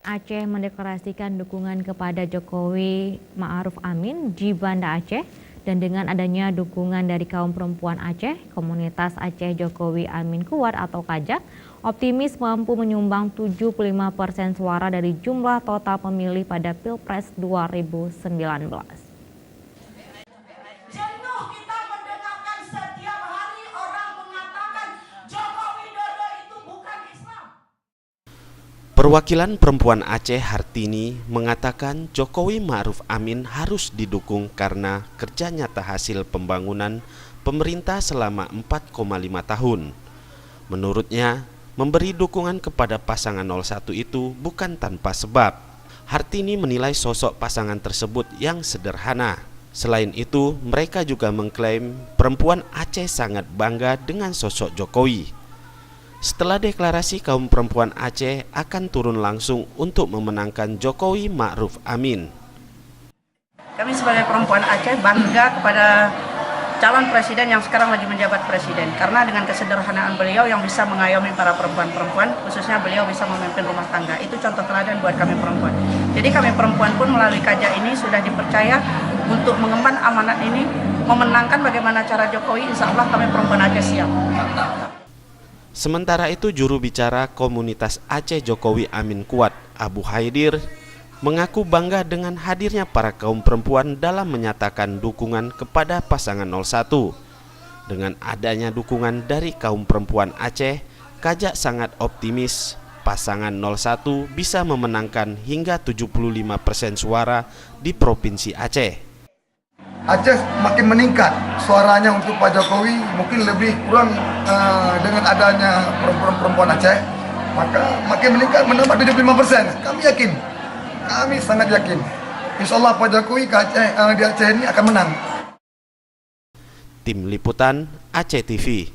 Aceh mendeklarasikan dukungan kepada Jokowi Ma'ruf Amin di Banda Aceh, dan dengan adanya dukungan dari kaum perempuan Aceh, komunitas Aceh Jokowi Amin Kuat atau KAJAK optimis mampu menyumbang 75% suara dari jumlah total pemilih pada Pilpres 2019. Perwakilan perempuan Aceh Hartini mengatakan Jokowi Ma'ruf Amin harus didukung karena kerja nyata hasil pembangunan pemerintah selama 4,5 tahun. Menurutnya, memberi dukungan kepada pasangan 01 itu bukan tanpa sebab. Hartini menilai sosok pasangan tersebut yang sederhana. Selain itu, mereka juga mengklaim perempuan Aceh sangat bangga dengan sosok Jokowi. Setelah deklarasi, kaum perempuan Aceh akan turun langsung untuk memenangkan Jokowi Ma'ruf Amin. Kami sebagai perempuan Aceh bangga kepada calon presiden yang sekarang lagi menjabat presiden, karena dengan kesederhanaan beliau yang bisa mengayomi para perempuan-perempuan, khususnya beliau bisa memimpin rumah tangga. Itu contoh teladan buat kami perempuan. Jadi kami perempuan pun melalui KAJAK ini sudah dipercaya untuk mengemban amanat ini, memenangkan bagaimana cara Jokowi. Insya Allah kami perempuan Aceh siap. Sementara itu, juru bicara komunitas Aceh Jokowi Amin Kuat, Abu Haidir, mengaku bangga dengan hadirnya para kaum perempuan dalam menyatakan dukungan kepada pasangan 01. Dengan adanya dukungan dari kaum perempuan Aceh, KAJAK sangat optimis pasangan 01 bisa memenangkan hingga 75% suara di Provinsi Aceh. Aceh makin meningkat suaranya untuk Pak Jokowi, mungkin lebih kurang dengan adanya perempuan Aceh, maka makin meningkat menambah 75%. Kami sangat yakin, insya Allah Pak Jokowi di Aceh ini akan menang. Tim Liputan Aceh TV.